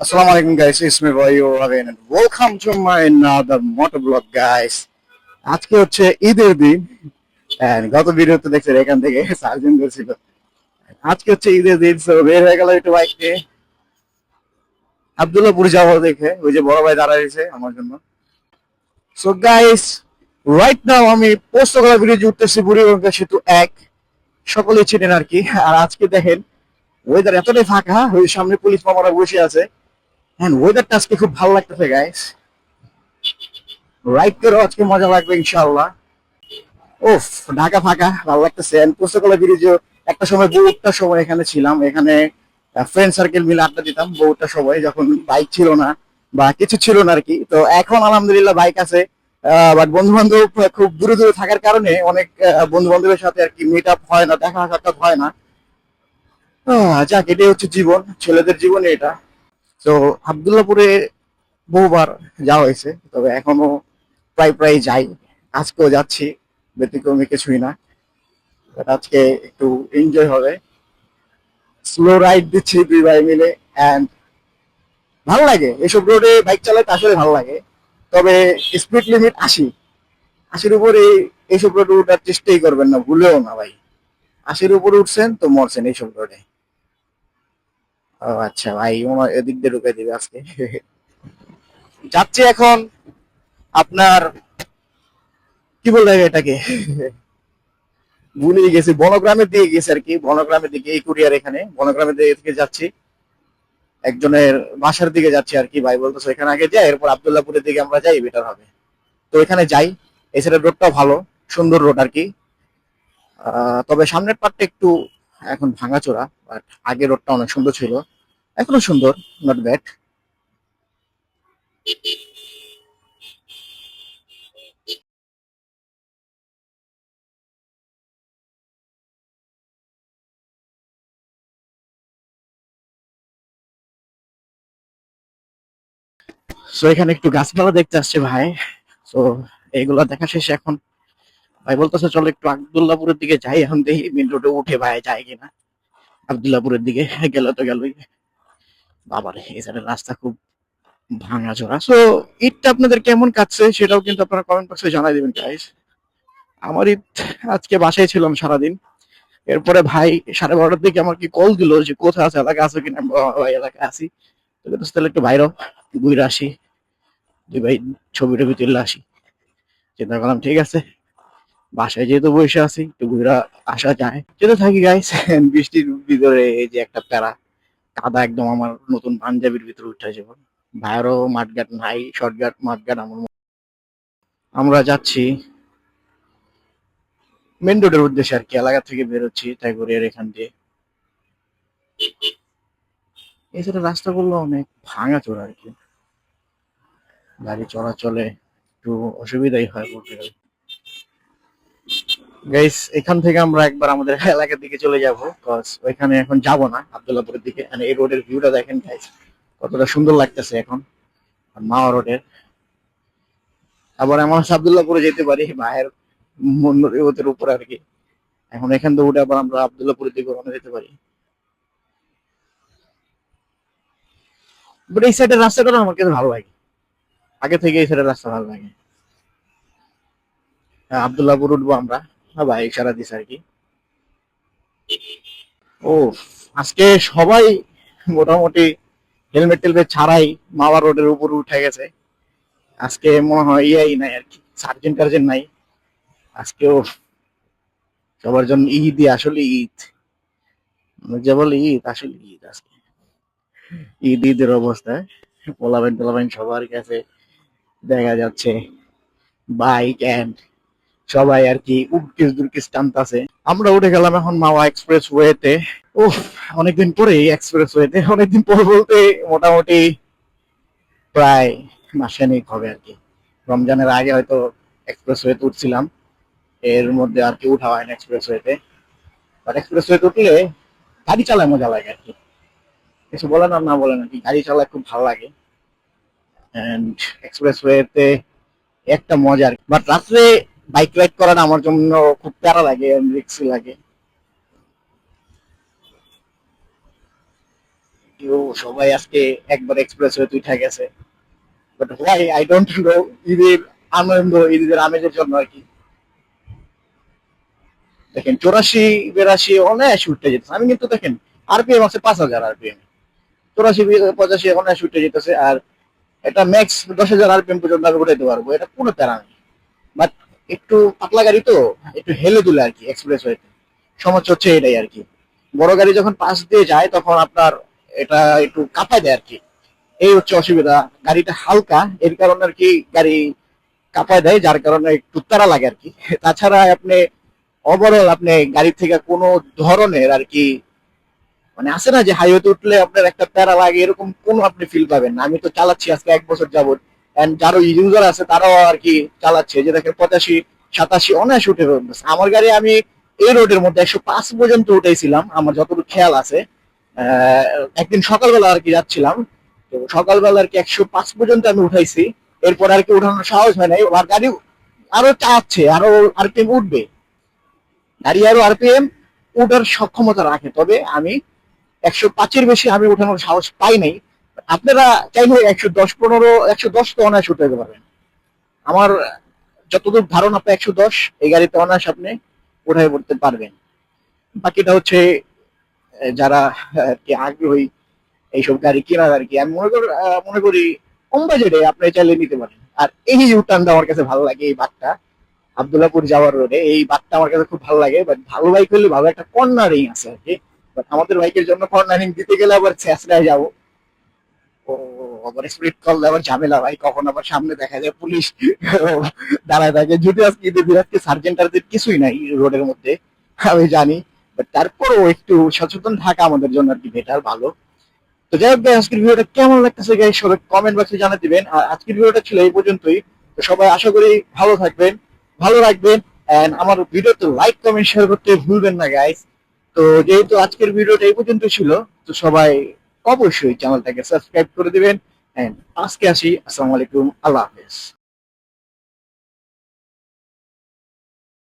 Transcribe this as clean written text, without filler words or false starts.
Assalamu alaikum guys, it's me boy Raven and welcome to my another motor vlog guys. আজকে হচ্ছে ঈদের দিন and গত ভিডিওতে দেখছেন এখান থেকে সার্জেন্ট করছিল। আজকে হচ্ছে ঈদের দিন, সো বের হয়ে গেল একটু বাইক নিয়ে আব্দুল্লাহপুর যাবো দেখে, ওই যে বড় ভাই দাঁড়ায় রয়েছে আমার জন্য। সো গাইস, রাইট নাও আমি পোস্তগোলা ব্রিজে উঠতেছি, বুড়িগঙ্গা সেতু 1, সকলেই চেনেন আর কি। আর আজকে দেখেন ওয়েদার এতটাই ফাঁকা, ওই সামনে পুলিশ মামারা বসে আছে এন্ড ওয়েদারটা আজকে খুব ভালো লাগতেছে গাইস। রাইড করে আজকে মজা লাগবে ইনশাআল্লাহ। ওফ, ঢাকা ফাঁকা ভালো লাগতেছে। পুস্তকালয় ব্রিজে একটা সময় বহুতটার সময় এখানে ছিলাম, এখানে ফ্রেন্ড সার্কেল মিলে আড্ডা দিতাম বহুতটা সময়, যখন বাইক ছিল না বা কিছু ছিল না আর কি। তো এখন আলহামদুলিল্লাহ বাইক আছে, বাট বন্ধু বান্ধব খুব দূরে দূরে থাকার কারণে অনেক বন্ধু বান্ধবের সাথে আর কি মিট আপ হয় না, দেখা সাক্ষাৎ হয় না। যাক, এটাই হচ্ছে জীবন, ছেলেদের জীবনে এটা। তো আবদুল্লাপুরে বহুবার যাওয়া হয়েছে, তবে এখনো প্রায় প্রায় যাই, আজকেও যাচ্ছি, ব্যতিক্রমী কিছুই না। বাট আজকে একটু এনজয় হবে, স্লো রাইড দিচ্ছি দুই ভাই মিলে এন্ড ভালো লাগে এসব রোডে বাইক চালাতে, আসলে ভালো লাগে। তবে স্পিড লিমিট 80, 80-র উপরে এইসব রোডে উঠার চেষ্টাই করবেন না, ভুলেও না ভাই। 80-র উপরে উঠছেন তো মরছেন এইসব রোডে। ও আচ্ছা ভাই, ওনার এদিক দিয়ে ঢুকে দিবে আজকে। যাচ্ছি এখন আপনার, কি বলবো এটাকে, ভুলে গেছি, বনগ্রামের দিকে গেছি আর কি, বনগ্রামের দিকে, এই কুরিয়ার এখানে বনগ্রামের দিকে থেকে যাচ্ছি, একজনের বাসার দিকে যাচ্ছি আর কি। ভাই বলতেছে এখানে আগে যাই, এরপর আবদুল্লাপুরের দিকে আমরা যাই, বেটার হবে। তো এখানে যাই, এছাড়া রোডটাও ভালো, সুন্দর রোড আর কি। তবে সামনের পার্টটা একটু এখন ভাঙাচোরা, বাট আগে রোডটা অনেক সুন্দর ছিল, এখনো সুন্দর, নট ব্যাড। সো এখানে একটু গাছপালা দেখতে আসছে ভাই। তো এইগুলা দেখা শেষে এখন ভাই বলতেছে চলো একটু আব্দুল্লাপুরের দিকে যাই, এখন দেখি মেন রোডে উঠে ভাই যায় কিনা। আব্দুল্লাপুরের দিকে গেলে তো গেলই, বাবারে এখানে রাস্তা খুব ভাঙাচোরা। সো ঈদটা আপনাদের কেমন কাটছে সেটাও কিন্তু আপনারা কমেন্ট বক্সে জানাই দিবেন গাইস। আমার ঈদ, আজকে বাসায় ছিলাম সারাদিন। এরপরে ভাই 12:30টার দিকে আমার কি কল দিল যে কোথায় আছে, এলাকা আছে কিনা। ভাই এলাকায় আছি, তো তাহলে একটু বাইরে ঘুরে আসি, দুই ভাই ছবি টবি তুললে আসি। চিন্তা করলাম ঠিক আছে, বাসায় যেহেতু বসে আছি একটু ঘুরে আসা যায়, যেতে থাকি গাইস। বৃষ্টির ভিতরে এই যে একটা প্যারা, কাদা একদম আমার নতুন পাঞ্জাবির ভিতরে উঠে যাব। ভাইয়েরও মাঠঘাট নাই, শর্টঘাট মাঠঘাট আমার আমরা যাচ্ছি মেন রোডের উদ্দেশ্যে আর কি, এলাকা থেকে বেরোচ্ছি তাই করে এখান দিয়ে। এছাড়া রাস্তাগুলো অনেক ভাঙা চোরা আর কি, গাড়ি চলাচলে একটু অসুবিধাই হয় বলতে গেলে। গাইস, এখান থেকে আমরা একবার আমাদের এলাকার দিকে চলে যাব, কজ ওইখানে এখন যাব না, আব্দুল্লাহপুরের দিকে। এই রোডের ভিউটা দেখেন গাইস, কতটা সুন্দর লাগতেছে এখন মাওয়া রোডের। আবার এমন আছে আব্দুল্লাহপুরে যেতে পারি ভাইয়ের মনের উপর আর কি। এখন এখান থেকে উঠে আবার আমরা আব্দুল্লাহপুরের দিকে রওনা যেতে পারি। বাট এই সাইডের রাস্তাটা না আমার কাছে ভালো লাগে, আগে থেকে এই সাইডের রাস্তা ভালো লাগে। আব্দুল্লাহপুর উঠবো আমরা, হ্যাঁ ভাই ইশারা দিছে আর কি। ও, আজকে সবাই মোটামুটি হেলমেট টেলমেট ছাড়াই মাওয়া রোডের উপর উঠে গেছে। আজকে মনে হয় ইয়াই নাই আর কি, সার্জেন্ট টার্জেন্ট নাই আজকেও। সবার জন্য ঈদ, আসলে ঈদ, যে বলে ঈদ, আসলে ঈদ আজকে। ঈদ ঈদের অবস্থায় পোলাবেন টোলাবেন সবার কাছে দেখা যাচ্ছে বাইক এন্ড সবাই আর কি উড়কিস দুরকিস টানতাছে। আমরা উঠে গেলাম এখন মাওয়া এক্সপ্রেস ওয়েতে। উফ, অনেকদিন পরে এই এক্সপ্রেস ওয়েতে, অনেকদিন পর বলতে মোটামুটি প্রায় মাসখানেক হবে আর কি। রমজানের আগে হয়তো এক্সপ্রেস ওয়েতে উঠছিলাম, এর মধ্যে আর কি উঠা হয় না এক্সপ্রেস ওয়েতে। বাট এক্সপ্রেস ওয়েতে উঠলে গাড়ি চালায় মজা লাগে আর কি, কিছু বলে না, না বলে না কি, গাড়ি চালায় খুব ভালো লাগে। এন্ড এক্সপ্রেস ওয়েতে একটা মজার, বাট রাত্রে বাইক রাইড করাটা আমার জন্য খুব প্যারা লাগে, রিস্কি লাগে। কেউ সবাই আজকে একবার এক্সপ্রেস হয়ে উঠে গেছে, but why I don't know. ঈদের আনন্দ, ঈদের আমেজের জন্য আর কি। দেখেন 84 82 অনায়াসে উঠতে যেতেছে। আমি কিন্তু দেখেন আরপিএম আছে 5000 আরপিএম, 84 85 অনায়াসে উঠতে যেতেছে। আর এটা ম্যাক্স 10,000 আরপিএম পর্যন্ত আমি উঠাইতে পারবো, এটা কোনো প্যারা নেই। বাট একটু পাতলা গাড়ি তো, একটু হেলে দুলে আর কি এক্সপ্রেস হইতে, সমস্যা হচ্ছে এটাই আর কি। বড় গাড়ি যখন পাশ দিয়ে যায় তখন আপনার এটা একটু কাঁপায় দেয় আর কি, এই হচ্ছে অসুবিধা। গাড়িটা হালকা, এর কারণে আর কি গাড়ি কাঁপায় দেয়, যার কারণে একটু তাড়া লাগে আর কি। তাছাড়া আপনি ওভারঅল আপনি গাড়ি থেকে কোনো ধরনের আর কি, মানে আছে না যে হাইওয়েতে উঠলে আপনার একটা প্যারা লাগে, এরকম কোনো আপনি ফিল পাবেন না। আমি তো চালাচ্ছি আজকে 1 বছর যাবত, এন্ড যারা ইউজার আছে তারাও আর কি চালাচ্ছে, যে দেখেন 85 87 অনায়াসে উঠে ফেলতেছে। আমার গাড়ি আমি এই রোডের মধ্যে 105 পর্যন্ত উঠেছিলাম আমার যতটুকু খেয়াল আছে। আহ, একদিন সকালবেলা আর কি যাচ্ছিলাম, তো সকালবেলা আর কি 105 পর্যন্ত আমি উঠাইছি। এরপর আর কি উঠানোর সাহস হয় নাই, আর গাড়ি আরো চাচ্ছে, আরো আরপিএম উঠবে, গাড়ি আরো আরপিএম উঠার সক্ষমতা রাখে। তবে আমি 105-এর বেশি আমি উঠানোর সাহস পাই নাই। আপনারা চাইলে 110 15 110 তো অনায়াস উঠাতে পারবেন। আমার যতদূর ধারণা আপনি 110 এই গাড়িতে অনায়াস আপনি উঠাই পড়তে পারবেন। বাকিটা হচ্ছে যারা আর কি আগ্রহী এইসব গাড়ি কেনার আর কি, আমি মনে করি কম বাজেটে আপনি চাইলে নিতে পারেন। আর এই ইউটার্নটা আমার কাছে ভালো লাগে, এই বাঘটা আবদুল্লাপুর যাওয়ার রোডে, এই বাঘটা আমার কাছে খুব ভালো লাগে। বাট ভালো বাইক হলে ভালো একটা কর্নারিং আছে আর কি। বাট আমাদের বাইকের জন্য কর্নারিং দিতে গেলে আবার ছেঁচড়ায় যাবো, ও আবার স্পিড করলে আবার ঝামেলা ভাই, কখন আবার সামনে দেখা যায় পুলিশ দাঁড়ায় থাকে। যদি আজকে ঈদের দিন আজকে সার্জেন্টারদের কিছুই নাই রোডের মধ্যে, আমি জানি, বাট তারপরেও একটু সচেতন থাকা আমাদের জন্য আর কি বেটার, ভালো। তো যাই হোক ভাই, আজকের ভিডিওটা কেমন লাগতেছে গাইস সবাই কমেন্ট বক্সে জানিয়ে দিবেন। আর আজকের ভিডিওটা ছিল এই পর্যন্তই। তো সবাই আশা করি ভালো থাকবেন, ভালো রাখবেন, এন্ড আমার ভিডিওতে লাইক কমেন্ট শেয়ার করতে ভুলবেন না গাইস। তো যেহেতু আজকের ভিডিওটা এই পর্যন্ত ছিল, তো সবাই অবশ্যই চ্যানেলটাকে সাবস্ক্রাইব করে দিবেন। এন্ড আজকে আসি, আসসালামু আলাইকুম, আল্লাহ হাফেজ।